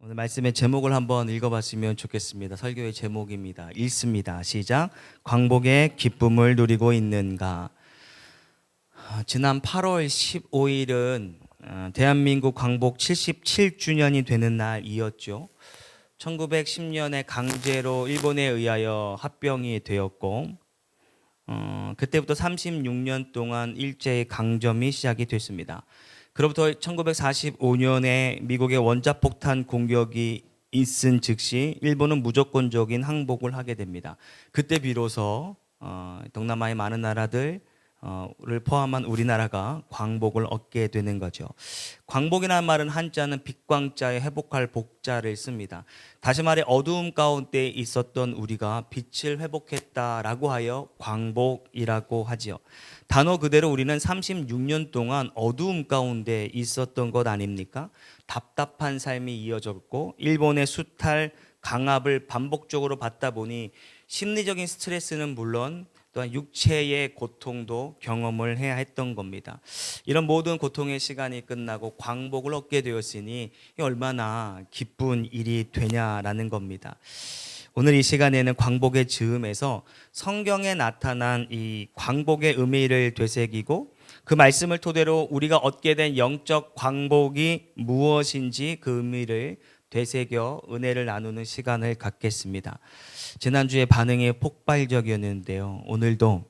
오늘 말씀의 제목을 한번 읽어봤으면 좋겠습니다. 설교의 제목입니다. 읽습니다. 시작. 광복의 기쁨을 누리고 있는가. 지난 8월 15일은 대한민국 광복 77주년이 되는 날이었죠. 1910년에 강제로 일본에 의하여 합병이 되었고 그때부터 36년 동안 일제의 강점이 시작이 됐습니다. 그로부터 1945년에 미국의 원자폭탄 공격이 있은 즉시 일본은 무조건적인 항복을 하게 됩니다. 그때 비로소 동남아의 많은 나라들을 포함한 우리나라가 광복을 얻게 되는 거죠. 광복이라는 말은 한자는 빛광자에 회복할 복자를 씁니다. 다시 말해 어두움 가운데 있었던 우리가 빛을 회복했다라고 하여 광복이라고 하지요. 단어 그대로 우리는 36년 동안 어두움 가운데 있었던 것 아닙니까? 답답한 삶이 이어졌고 일본의 수탈, 강압을 반복적으로 받다 보니 심리적인 스트레스는 물론 또한 육체의 고통도 경험을 해야 했던 겁니다. 이런 모든 고통의 시간이 끝나고 광복을 얻게 되었으니 얼마나 기쁜 일이 되냐라는 겁니다. 오늘 이 시간에는 광복의 즈음에서 성경에 나타난 이 광복의 의미를 되새기고 그 말씀을 토대로 우리가 얻게 된 영적 광복이 무엇인지 그 의미를 되새겨 은혜를 나누는 시간을 갖겠습니다. 지난주에 반응이 폭발적이었는데요. 오늘도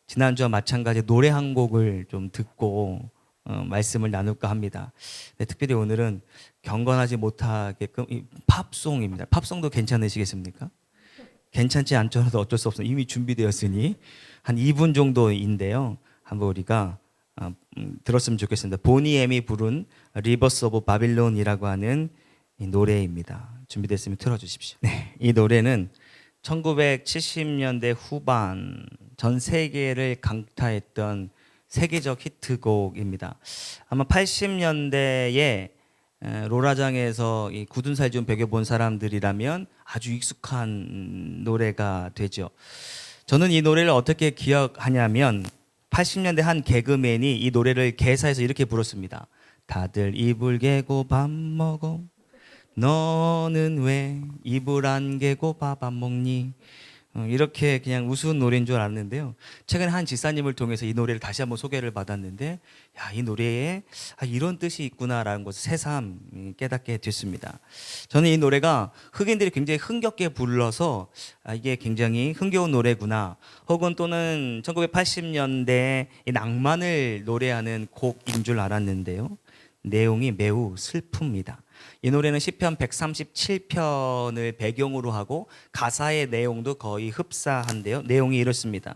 지난주와 마찬가지 노래 한 곡을 좀 듣고 말씀을 나눌까 합니다. 네, 특별히 오늘은 경건하지 못하게끔 팝송입니다. 팝송도 괜찮으시겠습니까? 괜찮지 않더라도 어쩔 수 없어요. 이미 준비되었으니 한 2분 정도인데요. 한번 우리가 들었으면 좋겠습니다. 보니 엠이 부른 리버스 오브 바빌론이라고 하는 이 노래입니다. 준비됐으면 틀어주십시오. 네, 이 노래는 1970년대 후반 전 세계를 강타했던 세계적 히트곡입니다. 아마 80년대에 로라장에서 이 굳은 살 좀 베겨본 사람들이라면 아주 익숙한 노래가 되죠. 저는 이 노래를 어떻게 기억하냐면 80년대 한 개그맨이 이 노래를 개사해서 이렇게 불렀습니다. 다들 이불 개고 밥 먹어 너는 왜 이불 안 개고 밥 안 먹니? 이렇게 그냥 우스운 노래인 줄 알았는데요. 최근에 한 지사님을 통해서 이 노래를 다시 한번 소개를 받았는데 야, 이 노래에 이런 뜻이 있구나라는 것을 새삼 깨닫게 됐습니다. 저는 이 노래가 흑인들이 굉장히 흥겹게 불러서 이게 굉장히 흥겨운 노래구나 혹은 또는 1980년대 이 낭만을 노래하는 곡인 줄 알았는데요. 내용이 매우 슬픕니다. 이 노래는 시편 137편을 배경으로 하고 가사의 내용도 거의 흡사한데요. 내용이 이렇습니다.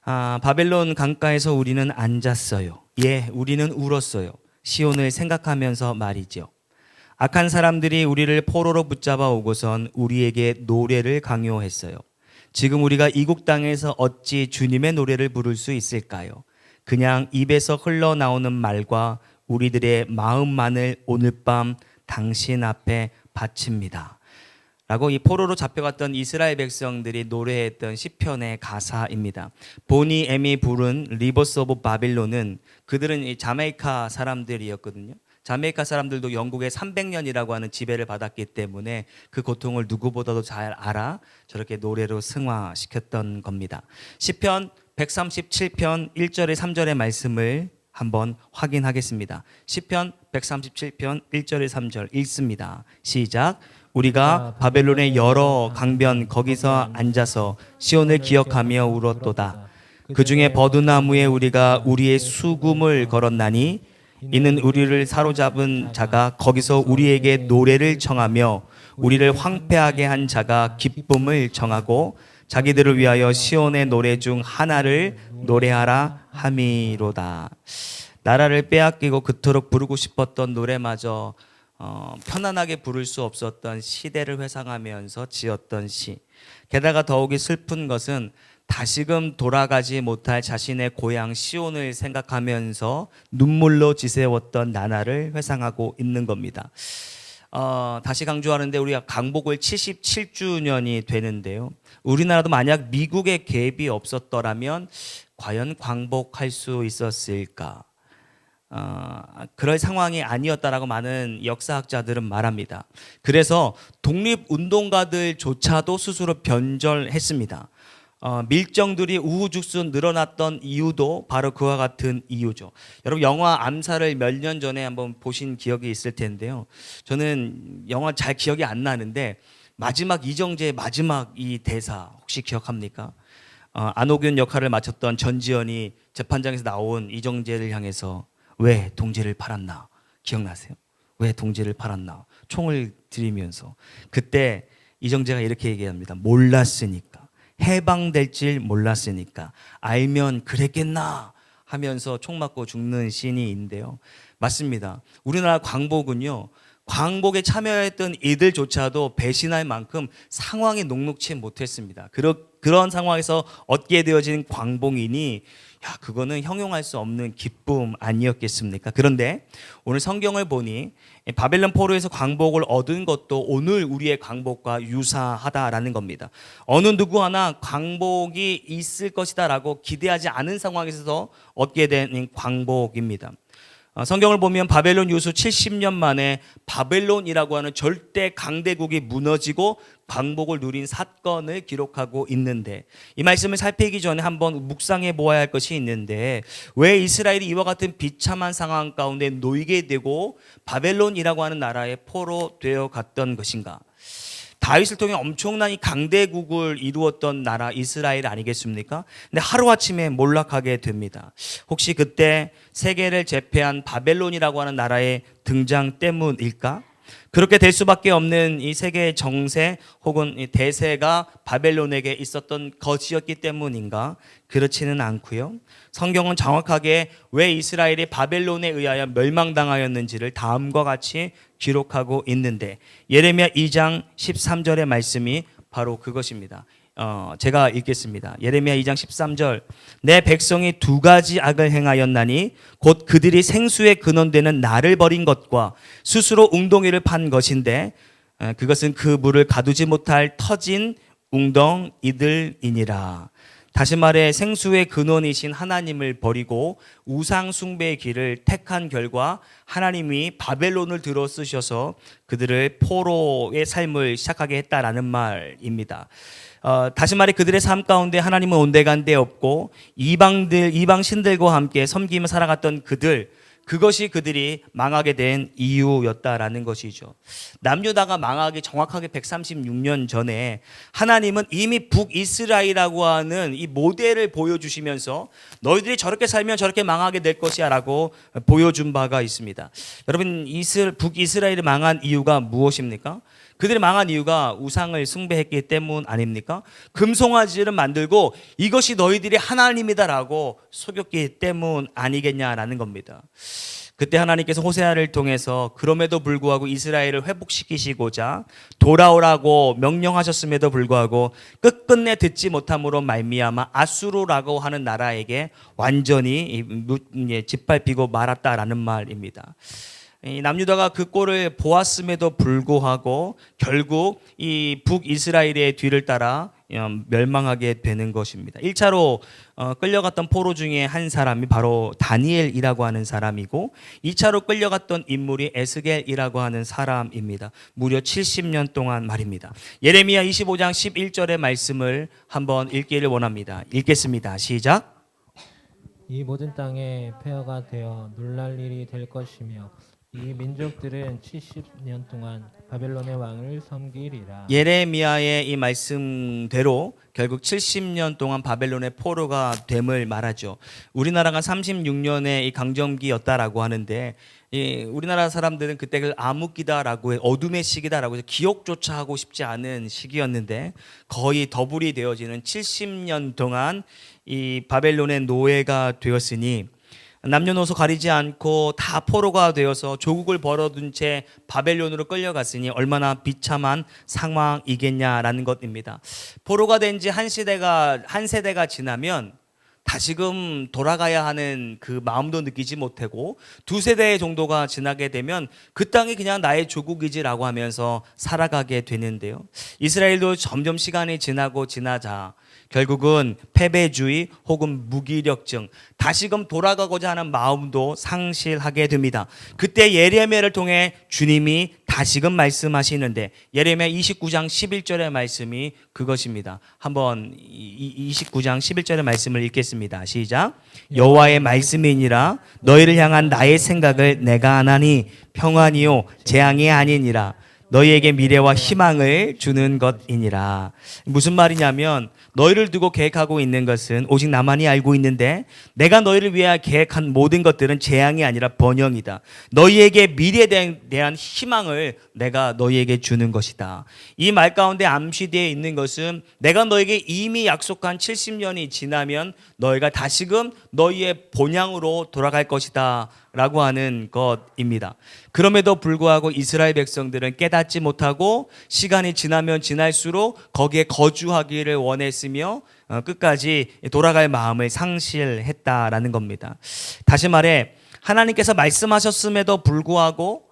바벨론 강가에서 우리는 앉았어요. 예, 우리는 울었어요. 시온을 생각하면서 말이죠. 악한 사람들이 우리를 포로로 붙잡아 오고선 우리에게 노래를 강요했어요. 지금 우리가 이국 땅에서 어찌 주님의 노래를 부를 수 있을까요? 그냥 입에서 흘러나오는 말과 우리들의 마음만을 오늘 밤 당신 앞에 바칩니다. 라고 이 포로로 잡혀갔던 이스라엘 백성들이 노래했던 시편의 가사입니다. 보니 엠이 부른 리버스 오브 바빌론은 그들은 이 자메이카 사람들이었거든요. 자메이카 사람들도 영국의 300년이라고 하는 지배를 받았기 때문에 그 고통을 누구보다도 잘 알아 저렇게 노래로 승화시켰던 겁니다. 시편 137편 1절에 3절의 말씀을 한번 확인하겠습니다. 시편 137편 1절에 3절 읽습니다. 시작. 우리가 바벨론의 여러 강변 거기서 앉아서 시온을 기억하며 울었도다. 그 중에 버드나무에 우리가 우리의 수금을 걸었나니 이는 우리를 사로잡은 자가 거기서 우리에게 노래를 청하며 우리를 황폐하게 한 자가 기쁨을 청하고 자기들을 위하여 시온의 노래 중 하나를 노래하라 함이로다. 나라를 빼앗기고 그토록 부르고 싶었던 노래마저 편안하게 부를 수 없었던 시대를 회상하면서 지었던 시. 게다가 더욱이 슬픈 것은 다시금 돌아가지 못할 자신의 고향 시온을 생각하면서 눈물로 지새웠던 나날을 회상하고 있는 겁니다. 다시 강조하는데 우리가 강복을 77주년이 되는데요. 우리나라도 만약 미국의 개입이 없었더라면 과연 광복할 수 있었을까? 그럴 상황이 아니었다라고 많은 역사학자들은 말합니다. 그래서 독립운동가들조차도 스스로 변절했습니다. 밀정들이 우후죽순 늘어났던 이유도 바로 그와 같은 이유죠. 여러분 영화 암살을 몇 년 전에 한번 보신 기억이 있을 텐데요. 저는 영화 잘 기억이 안 나는데 마지막 이정재의 마지막 이 대사 혹시 기억합니까? 안호균 역할을 맡았던 전지현이 재판장에서 나온 이정재를 향해서 왜 동지를 팔았나? 기억나세요? 왜 동지를 팔았나? 총을 들이면서 그때 이정재가 이렇게 얘기합니다. 몰랐으니까. 해방될 줄 몰랐으니까. 알면 그랬겠나? 하면서 총 맞고 죽는 씬이 있는데요. 맞습니다. 우리나라 광복은요. 광복에 참여했던 이들조차도 배신할 만큼 상황이 녹록치 못했습니다. 그런 상황에서 얻게 되어진 광복이니 그거는 형용할 수 없는 기쁨 아니었겠습니까? 그런데 오늘 성경을 보니 바벨론 포로에서 광복을 얻은 것도 오늘 우리의 광복과 유사하다라는 겁니다. 어느 누구 하나 광복이 있을 것이다라고 기대하지 않은 상황에서 얻게 된 광복입니다. 성경을 보면 바벨론 유수 70년 만에 바벨론이라고 하는 절대 강대국이 무너지고 광복을 누린 사건을 기록하고 있는데 이 말씀을 살피기 전에 한번 묵상해 보아야 할 것이 있는데 왜 이스라엘이 이와 같은 비참한 상황 가운데 놓이게 되고 바벨론이라고 하는 나라에 포로 되어 갔던 것인가? 다윗을 통해 엄청난 이 강대국을 이루었던 나라 이스라엘 아니겠습니까? 근데 하루아침에 몰락하게 됩니다. 혹시 그때 세계를 제패한 바벨론이라고 하는 나라의 등장 때문일까? 그렇게 될 수밖에 없는 이 세계의 정세 혹은 이 대세가 바벨론에게 있었던 것이었기 때문인가? 그렇지는 않고요. 성경은 정확하게 왜 이스라엘이 바벨론에 의하여 멸망당하였는지를 다음과 같이 기록하고 있는데 예레미야 2장 13절의 말씀이 바로 그것입니다. 제가 읽겠습니다. 예레미야 2장 13절 내 백성이 두 가지 악을 행하였나니 곧 그들이 생수의 근원되는 나를 버린 것과 스스로 웅덩이를 판 것인데 그것은 그 물을 가두지 못할 터진 웅덩이들이니라. 다시 말해 생수의 근원이신 하나님을 버리고 우상 숭배의 길을 택한 결과 하나님이 바벨론을 들어 쓰셔서 그들을 포로의 삶을 시작하게 했다라는 말입니다. 다시 말해 그들의 삶 가운데 하나님은 온데간데 없고 이방 신들과 함께 섬기며 살아갔던 그것이 그들이 망하게 된 이유였다라는 것이죠. 남유다가 망하기 정확하게 136년 전에 하나님은 이미 북이스라엘이라고 하는 이 모델을 보여주시면서 너희들이 저렇게 살면 저렇게 망하게 될 것이야 라고 보여준 바가 있습니다. 여러분 북이스라엘이 망한 이유가 무엇입니까? 그들이 망한 이유가 우상을 숭배했기 때문 아닙니까? 금송아지를 만들고 이것이 너희들이 하나님이다라고 속였기 때문 아니겠냐라는 겁니다. 그때 하나님께서 호세아를 통해서 그럼에도 불구하고 이스라엘을 회복시키시고자 돌아오라고 명령하셨음에도 불구하고 끝끝내 듣지 못함으로 말미암아 아수르라고 하는 나라에게 완전히 짓밟히고 말았다라는 말입니다. 이 남유다가 그 꼴을 보았음에도 불구하고 결국 이 북이스라엘의 뒤를 따라 멸망하게 되는 것입니다. 1차로 끌려갔던 포로 중에 한 사람이 바로 다니엘이라고 하는 사람이고 2차로 끌려갔던 인물이 에스겔이라고 하는 사람입니다. 무려 70년 동안 말입니다. 예레미야 25장 11절의 말씀을 한번 읽기를 원합니다. 읽겠습니다. 시작. 이 모든 땅에 폐허가 되어 놀랄 일이 될 것이며 이 민족들은 70년 동안 바벨론의 왕을 섬기리라. 예레미야의 이 말씀대로 결국 70년 동안 바벨론의 포로가 됨을 말하죠. 우리나라가 36년의 이 강점기였다라고 하는데 우리나라 사람들은 그때를 암흑기다라고 해 어둠의 시기다라고 해서 기억조차 하고 싶지 않은 시기였는데 거의 더블이 되어지는 70년 동안 이 바벨론의 노예가 되었으니 남녀노소 가리지 않고 다 포로가 되어서 조국을 벌어둔 채 바벨론으로 끌려갔으니 얼마나 비참한 상황이겠냐라는 것입니다. 포로가 된 지 한 세대가 지나면 다시금 돌아가야 하는 그 마음도 느끼지 못하고 두 세대 정도가 지나게 되면 그 땅이 그냥 나의 조국이지라고 하면서 살아가게 되는데요. 이스라엘도 점점 시간이 지나고 지나자 결국은 패배주의 혹은 무기력증, 다시금 돌아가고자 하는 마음도 상실하게 됩니다. 그때 예레미야를 통해 주님이 다시금 말씀하시는데 예레미야 29장 11절의 말씀이 그것입니다. 한번 29장 11절의 말씀을 읽겠습니다. 시작. 여호와의 말씀이니라 너희를 향한 나의 생각을 내가 아나니 평안이요 재앙이 아니니라 너희에게 미래와 희망을 주는 것이니라. 무슨 말이냐면 너희를 두고 계획하고 있는 것은 오직 나만이 알고 있는데 내가 너희를 위해 계획한 모든 것들은 재앙이 아니라 번영이다. 너희에게 미래에 대한 희망을 내가 너희에게 주는 것이다. 이 말 가운데 암시되어 있는 것은 내가 너에게 이미 약속한 70년이 지나면 너희가 다시금 너희의 본향으로 돌아갈 것이다 라고 하는 것입니다. 그럼에도 불구하고 이스라엘 백성들은 깨닫지 못하고 시간이 지나면 지날수록 거기에 거주하기를 원했으며 끝까지 돌아갈 마음을 상실했다라는 겁니다. 다시 말해 하나님께서 말씀하셨음에도 불구하고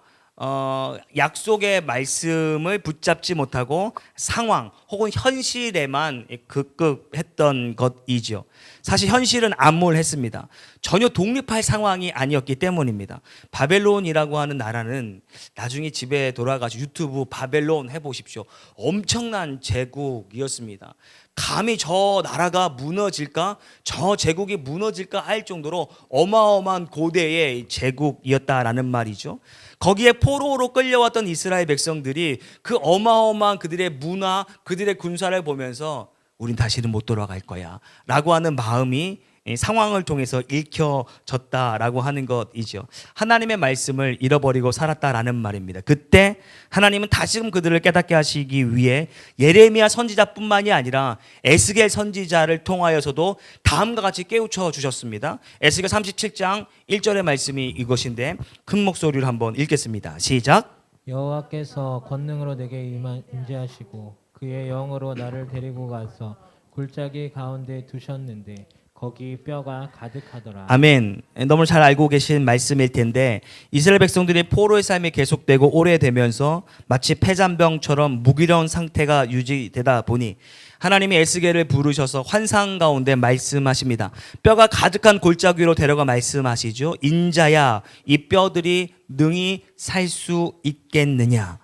약속의 말씀을 붙잡지 못하고 상황 혹은 현실에만 급급했던 것이죠. 사실 현실은 암울했습니다. 전혀 독립할 상황이 아니었기 때문입니다. 바벨론이라고 하는 나라는 나중에 집에 돌아가서 유튜브 바벨론 해보십시오. 엄청난 제국이었습니다. 감히 저 나라가 무너질까? 저 제국이 무너질까 할 정도로 어마어마한 고대의 제국이었다라는 말이죠. 거기에 포로로 끌려왔던 이스라엘 백성들이 그 어마어마한 그들의 문화, 그들의 군사를 보면서 우린 다시는 못 돌아갈 거야 라고 하는 마음이 상황을 통해서 읽혀졌다라고 하는 것이죠. 하나님의 말씀을 잃어버리고 살았다라는 말입니다. 그때 하나님은 다시금 그들을 깨닫게 하시기 위해 예레미야 선지자뿐만이 아니라 에스겔 선지자를 통하여서도 다음과 같이 깨우쳐 주셨습니다. 에스겔 37장 1절의 말씀이 이것인데 큰 목소리로 한번 읽겠습니다. 시작. 여호와께서 권능으로 내게 임재하시고 그의 영으로 나를 데리고 가서 골짜기 가운데 두셨는데 거기 뼈가 가득하더라. 아멘. 너무 잘 알고 계신 말씀일 텐데 이스라엘 백성들이 포로의 삶이 계속되고 오래되면서 마치 폐잔병처럼 무기력한 상태가 유지되다 보니 하나님이 에스겔을 부르셔서 환상 가운데 말씀하십니다. 뼈가 가득한 골짜기로 데려가 말씀하시죠. 인자야, 이 뼈들이 능히 살 수 있겠느냐.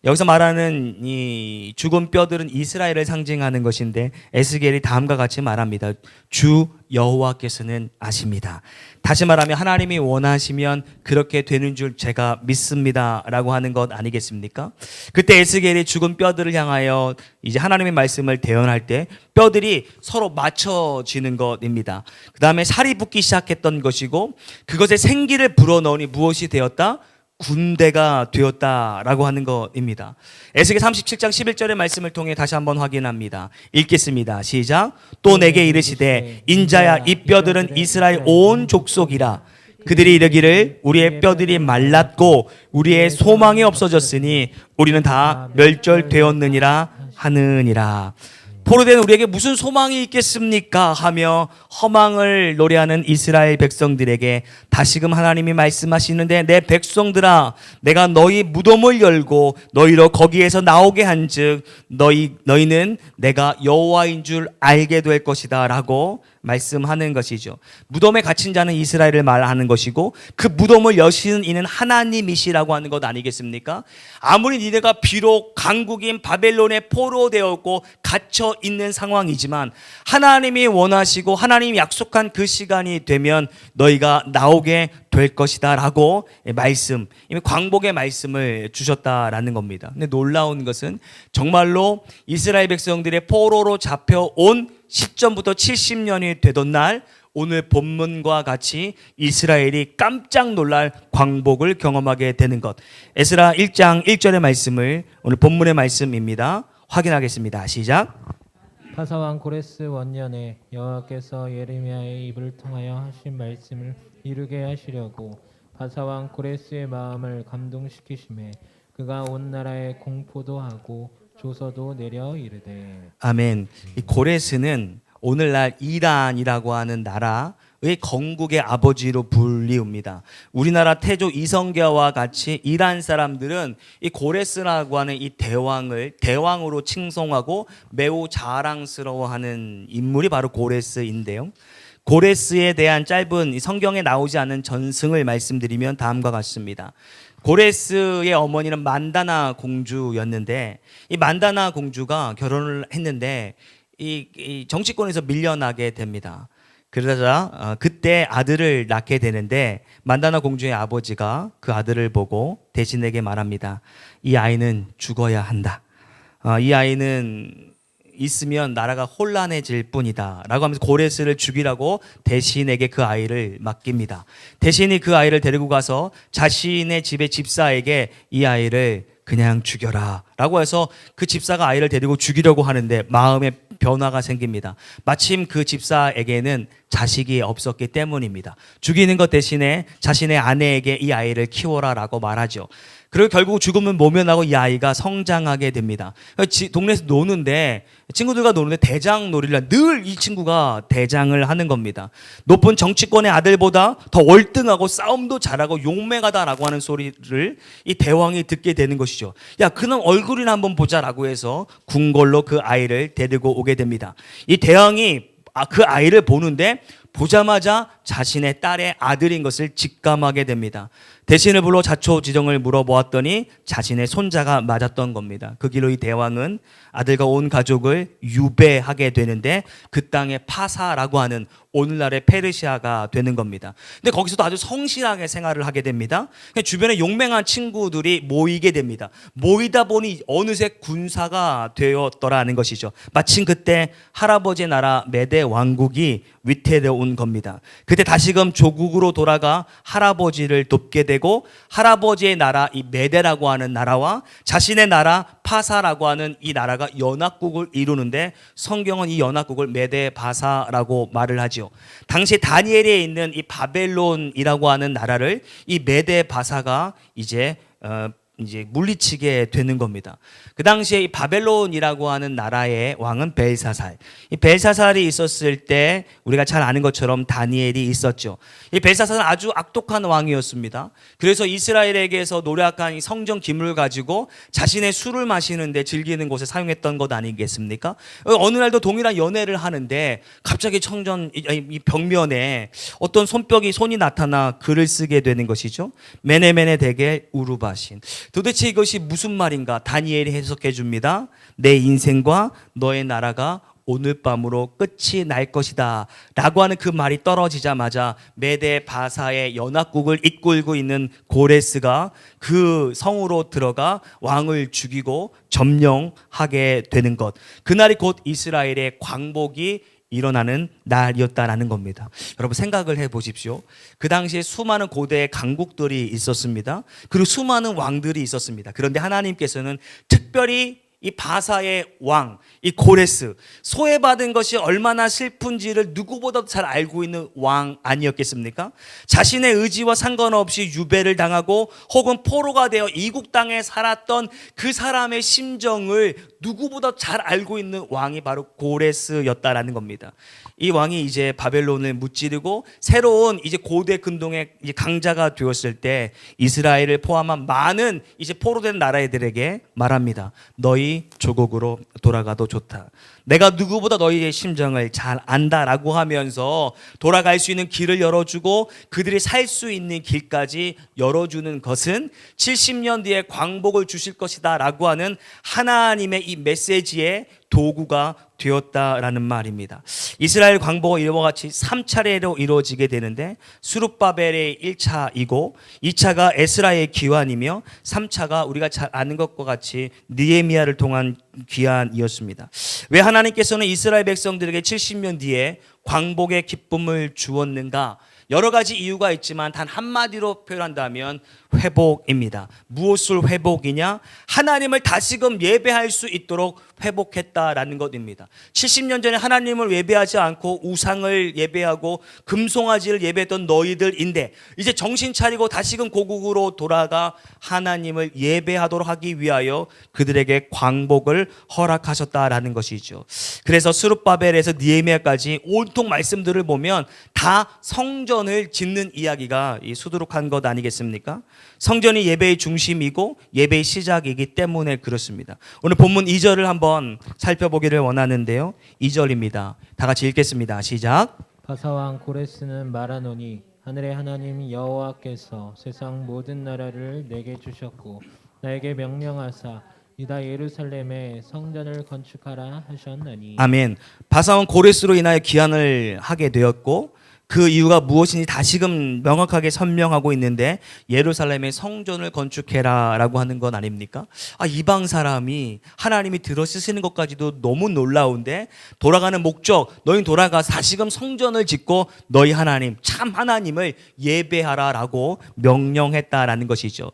여기서 말하는 이 죽은 뼈들은 이스라엘을 상징하는 것인데 에스겔이 다음과 같이 말합니다. 주 여호와께서는 아십니다. 다시 말하면 하나님이 원하시면 그렇게 되는 줄 제가 믿습니다 라고 하는 것 아니겠습니까? 그때 에스겔이 죽은 뼈들을 향하여 이제 하나님의 말씀을 대언할 때 뼈들이 서로 맞춰지는 것입니다. 그 다음에 살이 붙기 시작했던 것이고 그것에 생기를 불어넣으니 무엇이 되었다? 군대가 되었다라고 하는 것입니다. 에스겔 37장 11절의 말씀을 통해 다시 한번 확인합니다. 읽겠습니다. 시작. 또 내게 이르시되 인자야 이 뼈들은 이스라엘 온 족속이라. 그들이 이르기를 우리의 뼈들이 말랐고 우리의 소망이 없어졌으니 우리는 다 멸절되었느니라 하느니라. 포로된 우리에게 무슨 소망이 있겠습니까? 하며 허망을 노래하는 이스라엘 백성들에게 다시금 하나님이 말씀하시는데 내 백성들아 내가 너희 무덤을 열고 너희로 거기에서 나오게 한즉 너희는 내가 여호와인 줄 알게 될 것이다 라고 말씀하는 것이죠. 무덤에 갇힌 자는 이스라엘을 말하는 것이고 그 무덤을 여시는 이는 하나님이시라고 하는 것 아니겠습니까? 아무리 니네가 비록 강국인 바벨론에 포로되었고 갇혀 있는 상황이지만 하나님이 원하시고 하나님이 약속한 그 시간이 되면 너희가 나오게 될 것이다 라고 말씀, 이미 광복의 말씀을 주셨다라는 겁니다. 근데 놀라운 것은 정말로 이스라엘 백성들의 포로로 잡혀온 시점부터 70년이 되던 날 오늘 본문과 같이 이스라엘이 깜짝 놀랄 광복을 경험하게 되는 것. 에스라 1장 1절의 말씀을 오늘 본문의 말씀입니다. 확인하겠습니다. 시작. 파사왕 고레스 원년에 여호와께서 예레미야의 입을 통하여 하신 말씀을 이루게 하시려고 파사왕 고레스의 마음을 감동시키심에 그가 온 나라에 공포도 하고 조서도 내려 이르되. 아멘. 이 고레스는 오늘날 이란이라고 하는 나라의 건국의 아버지로 불리웁니다. 우리나라 태조 이성계와 같이 이란 사람들은 이 고레스라고 하는 이 대왕을 대왕으로 칭송하고 매우 자랑스러워하는 인물이 바로 고레스인데요. 고레스에 대한 짧은 성경에 나오지 않은 전승을 말씀드리면 다음과 같습니다. 고레스의 어머니는 만다나 공주였는데 이 만다나 공주가 결혼을 했는데 이 정치권에서 밀려나게 됩니다. 그러자 그때 아들을 낳게 되는데 만다나 공주의 아버지가 그 아들을 보고 대신에게 말합니다. 이 아이는 죽어야 한다. 이 아이는 있으면 나라가 혼란해질 뿐이다 라고 하면서 고레스를 죽이라고 대신에게 그 아이를 맡깁니다. 대신이 그 아이를 데리고 가서 자신의 집의 집사에게 이 아이를 그냥 죽여라 라고 해서 그 집사가 아이를 데리고 죽이려고 하는데 마음에 변화가 생깁니다. 마침 그 집사에게는 자식이 없었기 때문입니다. 죽이는 것 대신에 자신의 아내에게 이 아이를 키워라 라고 말하죠. 그리고 결국 죽음은 모면하고 이 아이가 성장하게 됩니다. 동네에서 노는데 친구들과 노는데 대장 놀이를 늘 이 친구가 대장을 하는 겁니다. 높은 정치권의 아들보다 더 월등하고 싸움도 잘하고 용맹하다라고 하는 소리를 이 대왕이 듣게 되는 것이죠. 야, 그놈 얼굴이나 한번 보자라고 해서 궁궐로 그 아이를 데리고 오게 됩니다. 이 대왕이 그 아이를 보는데 보자마자 자신의 딸의 아들인 것을 직감하게 됩니다. 대신을 불러 자초지종을 물어보았더니 자신의 손자가 맞았던 겁니다. 그 길로 이 대왕은 아들과 온 가족을 유배하게 되는데 그 땅의 파사라고 하는 오늘날의 페르시아가 되는 겁니다. 근데 거기서도 아주 성실하게 생활을 하게 됩니다. 주변에 용맹한 친구들이 모이게 됩니다. 모이다 보니 어느새 군사가 되었더라는 것이죠. 마침 그때 할아버지의 나라 메대 왕국이 위태로운 겁니다. 그때 다시금 조국으로 돌아가 할아버지를 돕게 되고 할아버지의 나라 이 메대라고 하는 나라와 자신의 나라 파사라고 하는 이 나라가 연합국을 이루는데 성경은 이 연합국을 메대 바사라고 말을 하죠. 당시 다니엘에 있는 이 바벨론이라고 하는 나라를 이 메대 바사가 이제 물리치게 되는 겁니다. 그 당시에 이 바벨론이라고 하는 나라의 왕은 벨사살. 이 벨사살이 있었을 때 우리가 잘 아는 것처럼 다니엘이 있었죠. 이 벨사살은 아주 악독한 왕이었습니다. 그래서 이스라엘에게서 노력한 이 성전 기물을 가지고 자신의 술을 마시는데 즐기는 곳에 사용했던 것 아니겠습니까? 어느 날도 동일한 연애를 하는데 갑자기 이 벽면에 어떤 손이 나타나 글을 쓰게 되는 것이죠. 메네메네 데겔 우르바신. 도대체 이것이 무슨 말인가? 다니엘이 해석해 줍니다. 내 인생과 너의 나라가 오늘 밤으로 끝이 날 것이다 라고 하는 그 말이 떨어지자마자 메대 바사의 연합국을 이끌고 있는 고레스가 그 성으로 들어가 왕을 죽이고 점령하게 되는 것, 그날이 곧 이스라엘의 광복이 일어나는 날이었다라는 겁니다. 여러분 생각을 해보십시오. 그 당시에 수많은 고대의 강국들이 있었습니다. 그리고 수많은 왕들이 있었습니다. 그런데 하나님께서는 특별히 이 바사의 왕, 이 고레스, 소외받은 것이 얼마나 슬픈지를 누구보다도 잘 알고 있는 왕 아니었겠습니까? 자신의 의지와 상관없이 유배를 당하고 혹은 포로가 되어 이국 땅에 살았던 그 사람의 심정을 누구보다 잘 알고 있는 왕이 바로 고레스였다라는 겁니다. 이 왕이 이제 바벨론을 무찌르고 새로운 이제 고대 근동의 이제 강자가 되었을 때 이스라엘을 포함한 많은 이제 포로된 나라들에게 말합니다. 너희 조국으로 돌아가도 좋다. 내가 누구보다 너희의 심정을 잘 안다라고 하면서 돌아갈 수 있는 길을 열어주고 그들이 살 수 있는 길까지 열어주는 것은 70년 뒤에 광복을 주실 것이다 라고 하는 하나님의 이 메시지의 도구가 되었다라는 말입니다. 이스라엘 광복은 이와 같이 3차례로 이루어지게 되는데 수룹바벨의 1차이고 2차가 에스라의 귀환이며 3차가 우리가 잘 아는 것과 같이 느헤미야를 통한 귀환이었습니다. 왜 하나님께서는 이스라엘 백성들에게 70년 뒤에 광복의 기쁨을 주었는가? 여러 가지 이유가 있지만 단 한마디로 표현한다면 회복입니다. 무엇을 회복이냐? 하나님을 다시금 예배할 수 있도록 회복했다라는 것입니다. 70년 전에 하나님을 예배하지 않고 우상을 예배하고 금송아지를 예배했던 너희들인데 이제 정신 차리고 다시금 고국으로 돌아가 하나님을 예배하도록 하기 위하여 그들에게 광복을 허락하셨다라는 것이죠. 그래서 스룹바벨에서 느헤미야까지 온통 말씀들을 보면 다 성전을 짓는 이야기가 수두룩한 것 아니겠습니까? 성전이 예배의 중심이고 예배의 시작이기 때문에 그렇습니다. 오늘 본문 2절을 한번 살펴보기를 원하는데요. 2절입니다. 다 같이 읽겠습니다. 시작. 바사왕 고레스는 말하노니 하늘의 하나님 여호와께서 세상 모든 나라를 내게 주셨고 나에게 명령하사 이다 예루살렘에 성전을 건축하라 하셨나니. 아멘. 바사왕 고레스로 인하여 기한을 하게 되었고 그 이유가 무엇인지 다시금 명확하게 설명하고 있는데 예루살렘에 성전을 건축해라 라고 하는 건 아닙니까? 이방 사람이 하나님이 들어쓰시는 것까지도 너무 놀라운데 돌아가는 목적, 너희 돌아가서 다시금 성전을 짓고 너희 하나님, 참 하나님을 예배하라 라고 명령했다라는 것이죠.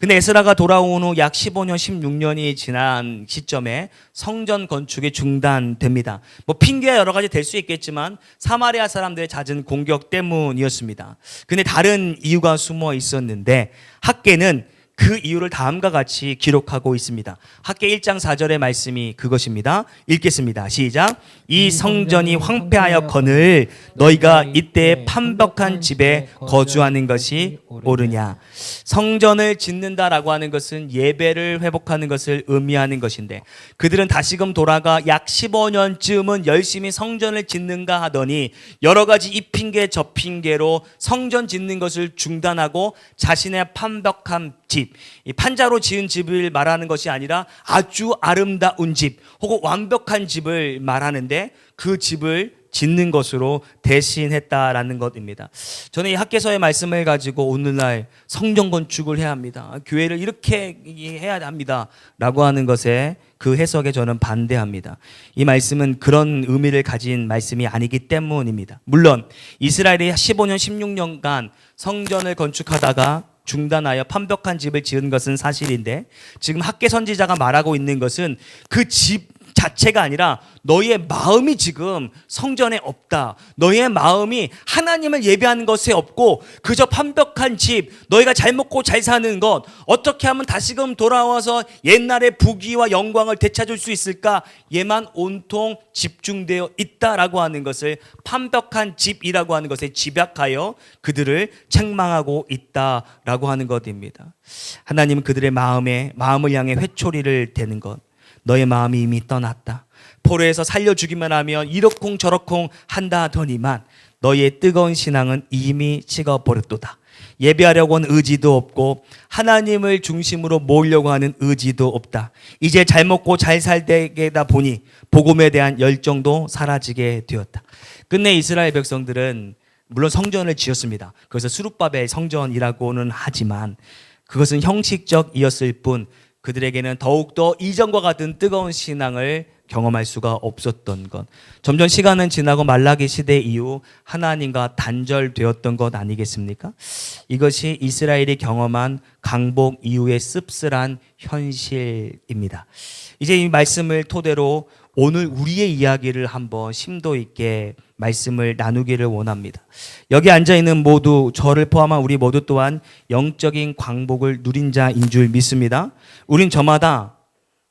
근데 에스라가 돌아온 후 약 15년, 16년이 지난 시점에 성전 건축이 중단됩니다. 핑계가 여러 가지 될 수 있겠지만 사마리아 사람들의 잦은 공격 때문이었습니다. 근데 다른 이유가 숨어 있었는데 학계는 그 이유를 다음과 같이 기록하고 있습니다. 학계 1장 4절의 말씀이 그것입니다. 읽겠습니다. 시작. 이 성전이 황폐하였거늘 너희가 이때 판벽한 집에 거주하는 것이 옳으냐. 성전을 짓는다라고 하는 것은 예배를 회복하는 것을 의미하는 것인데 그들은 다시금 돌아가 약 15년쯤은 열심히 성전을 짓는가 하더니 여러 가지 이 핑계 저 핑계로 성전 짓는 것을 중단하고 자신의 판벽한 집, 이 판자로 지은 집을 말하는 것이 아니라 아주 아름다운 집 혹은 완벽한 집을 말하는데 그 집을 짓는 것으로 대신했다라는 것입니다. 저는 이 학개서의 말씀을 가지고 오늘날 성전 건축을 해야 합니다. 교회를 이렇게 해야 합니다. 라고 하는 것에 그 해석에 저는 반대합니다. 이 말씀은 그런 의미를 가진 말씀이 아니기 때문입니다. 물론 이스라엘이 15년, 16년간 성전을 건축하다가 중단하여 판벽한 집을 지은 것은 사실인데 지금 학개 선지자가 말하고 있는 것은 그 집 자체가 아니라 너희의 마음이 지금 성전에 없다. 너희의 마음이 하나님을 예배하는 것에 없고 그저 판벽한 집, 너희가 잘 먹고 잘 사는 것, 어떻게 하면 다시금 돌아와서 옛날의 부귀와 영광을 되찾을 수 있을까? 얘만 온통 집중되어 있다라고 하는 것을 판벽한 집이라고 하는 것에 집약하여 그들을 책망하고 있다라고 하는 것입니다. 하나님은 그들의 마음을 향해 회초리를 대는 것. 너의 마음이 이미 떠났다. 포로에서 살려 주기만 하면 이러쿵 저러쿵 한다 하더니만 너희의 뜨거운 신앙은 이미 식어버렸도다. 예배하려고 하는 의지도 없고 하나님을 중심으로 모으려고 하는 의지도 없다. 이제 잘 먹고 잘 살되다 보니 복음에 대한 열정도 사라지게 되었다. 끝내 이스라엘 백성들은 물론 성전을 지었습니다. 그래서 스룹바벨 성전이라고는 하지만 그것은 형식적이었을 뿐 그들에게는 더욱더 이전과 같은 뜨거운 신앙을 경험할 수가 없었던 것. 점점 시간은 지나고 말라기 시대 이후 하나님과 단절되었던 것 아니겠습니까? 이것이 이스라엘이 경험한 강복 이후의 씁쓸한 현실입니다. 이제 이 말씀을 토대로 오늘 우리의 이야기를 한번 심도 있게 말씀을 나누기를 원합니다. 여기 앉아있는 모두, 저를 포함한 우리 모두 또한 영적인 광복을 누린 자인 줄 믿습니다. 우린 저마다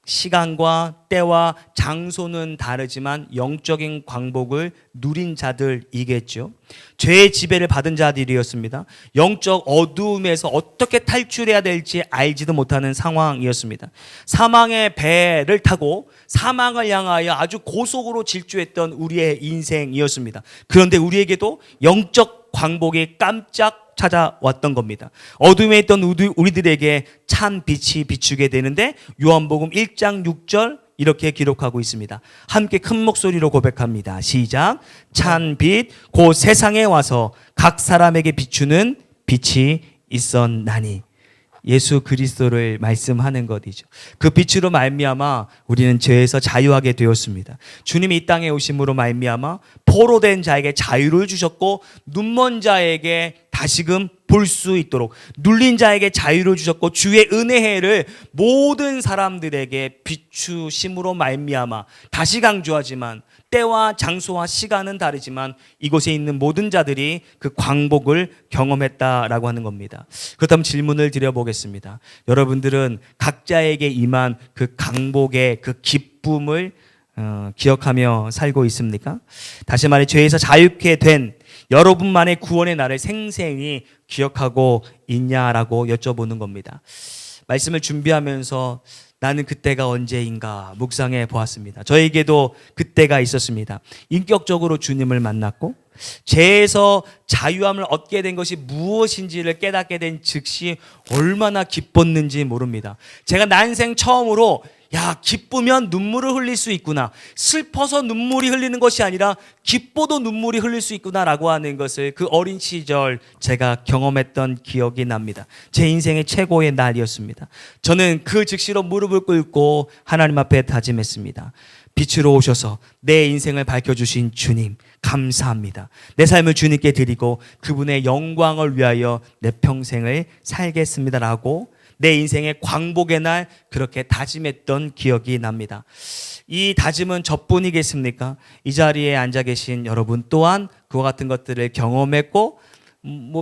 시간과 때와 장소는 다르지만 영적인 광복을 누린 자들이겠죠. 죄의 지배를 받은 자들이었습니다. 영적 어두움에서 어떻게 탈출해야 될지 알지도 못하는 상황이었습니다. 사망의 배를 타고 사망을 향하여 아주 고속으로 질주했던 우리의 인생이었습니다. 그런데 우리에게도 영적 광복이 깜짝 찾아왔던 겁니다. 어둠에 있던 우리들에게 찬 빛이 비추게 되는데 요한복음 1장 6절 이렇게 기록하고 있습니다. 함께 큰 목소리로 고백합니다. 시작. 찬 빛 곧 세상에 와서 각 사람에게 비추는 빛이 있었나니. 예수 그리스도를 말씀하는 것이죠. 그 빛으로 말미암아 우리는 죄에서 자유하게 되었습니다. 주님이 이 땅에 오심으로 말미암아 포로된 자에게 자유를 주셨고 눈먼 자에게 다시금 볼 수 있도록 눌린 자에게 자유를 주셨고 주의 은혜를 모든 사람들에게 비추심으로 말미암아 다시 강조하지만 때와 장소와 시간은 다르지만 이곳에 있는 모든 자들이 그 광복을 경험했다라고 하는 겁니다. 그렇다면 질문을 드려보겠습니다. 여러분들은 각자에게 임한 그 강복의 그 기쁨을 기억하며 살고 있습니까? 다시 말해 죄에서 자유케 된 여러분만의 구원의 날을 생생히 기억하고 있냐라고 여쭤보는 겁니다. 말씀을 준비하면서 나는 그때가 언제인가 묵상해 보았습니다. 저에게도 그때가 있었습니다. 인격적으로 주님을 만났고 죄에서 자유함을 얻게 된 것이 무엇인지를 깨닫게 된 즉시 얼마나 기뻤는지 모릅니다. 제가 난생 처음으로 기쁘면 눈물을 흘릴 수 있구나. 슬퍼서 눈물이 흘리는 것이 아니라 기뻐도 눈물이 흘릴 수 있구나라고 하는 것을 그 어린 시절 제가 경험했던 기억이 납니다. 제 인생의 최고의 날이었습니다. 저는 그 즉시로 무릎을 꿇고 하나님 앞에 다짐했습니다. 빛으로 오셔서 내 인생을 밝혀주신 주님 감사합니다. 내 삶을 주님께 드리고 그분의 영광을 위하여 내 평생을 살겠습니다라고 내 인생의 광복의 날 그렇게 다짐했던 기억이 납니다. 이 다짐은 저뿐이겠습니까? 이 자리에 앉아 계신 여러분 또한 그와 같은 것들을 경험했고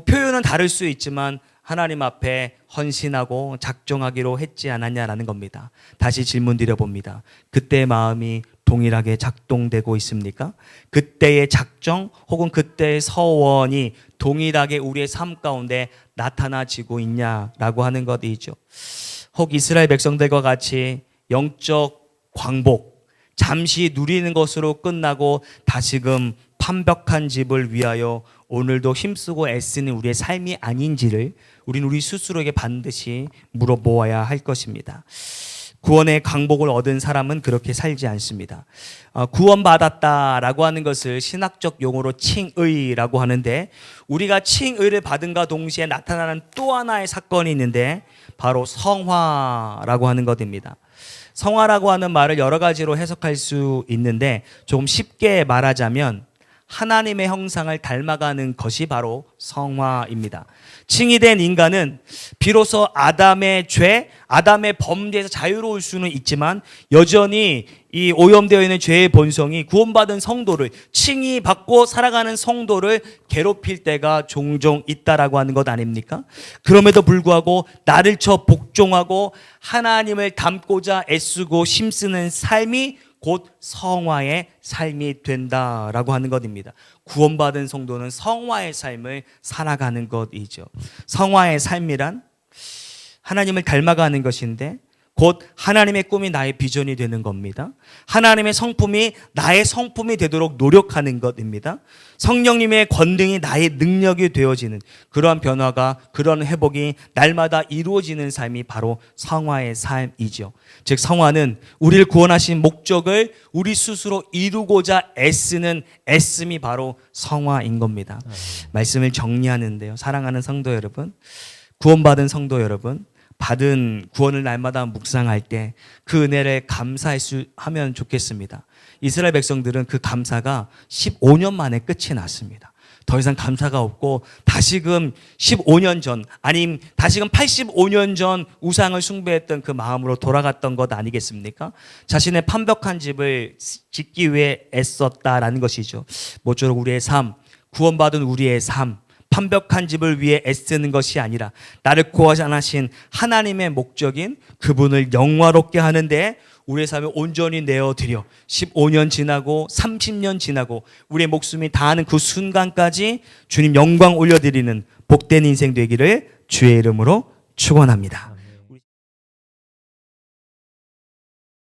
표현은 다를 수 있지만 하나님 앞에 헌신하고 작정하기로 했지 않았냐라는 겁니다. 다시 질문 드려봅니다. 그때의 마음이 동일하게 작동되고 있습니까? 그때의 작정 혹은 그때의 서원이 동일하게 우리의 삶 가운데 나타나지고 있냐라고 하는 것이죠. 혹 이스라엘 백성들과 같이 영적 광복, 잠시 누리는 것으로 끝나고 다시금 판벽한 집을 위하여 오늘도 힘쓰고 애쓰는 우리의 삶이 아닌지를 우리는 우리 스스로에게 반드시 물어보아야 할 것입니다. 구원의 강복을 얻은 사람은 그렇게 살지 않습니다. 구원받았다라고 하는 것을 신학적 용어로 칭의라고 하는데 우리가 칭의를 받은과 동시에 나타나는 또 하나의 사건이 있는데 바로 성화라고 하는 것입니다. 성화라고 하는 말을 여러 가지로 해석할 수 있는데 조금 쉽게 말하자면 하나님의 형상을 닮아가는 것이 바로 성화입니다. 칭의된 인간은 비로소 아담의 죄, 아담의 범죄에서 자유로울 수는 있지만 여전히 이 오염되어 있는 죄의 본성이 구원받은 성도를 칭의받고 살아가는 성도를 괴롭힐 때가 종종 있다라고 하는 것 아닙니까? 그럼에도 불구하고 나를 쳐 복종하고 하나님을 닮고자 애쓰고 힘쓰는 삶이 곧 성화의 삶이 된다라고 하는 것입니다. 구원받은 성도는 성화의 삶을 살아가는 것이죠. 성화의 삶이란 하나님을 닮아가는 것인데 곧 하나님의 꿈이 나의 비전이 되는 겁니다. 하나님의 성품이 나의 성품이 되도록 노력하는 것입니다. 성령님의 권능이 나의 능력이 되어지는 그러한 변화가 그런 회복이 날마다 이루어지는 삶이 바로 성화의 삶이죠. 즉 성화는 우리를 구원하신 목적을 우리 스스로 이루고자 애쓰는 애씀이 바로 성화인 겁니다. 말씀을 정리하는데요. 사랑하는 성도 여러분, 구원받은 성도 여러분, 받은 구원을 날마다 묵상할 때 그 은혜를 감사하면 좋겠습니다. 이스라엘 백성들은 그 감사가 15년 만에 끝이 났습니다. 더 이상 감사가 없고 다시금 15년 전 아님 다시금 85년 전 우상을 숭배했던 그 마음으로 돌아갔던 것 아니겠습니까? 자신의 판벽한 집을 짓기 위해 애썼다라는 것이죠. 모쪼록 우리의 삶, 구원받은 우리의 삶, 판벽한 집을 위해 애쓰는 것이 아니라 나를 구원하신 하나님의 목적인 그분을 영화롭게 하는데 우리의 삶을 온전히 내어드려 15년 지나고 30년 지나고 우리의 목숨이 다하는 그 순간까지 주님 영광 올려드리는 복된 인생 되기를 주의 이름으로 축원합니다.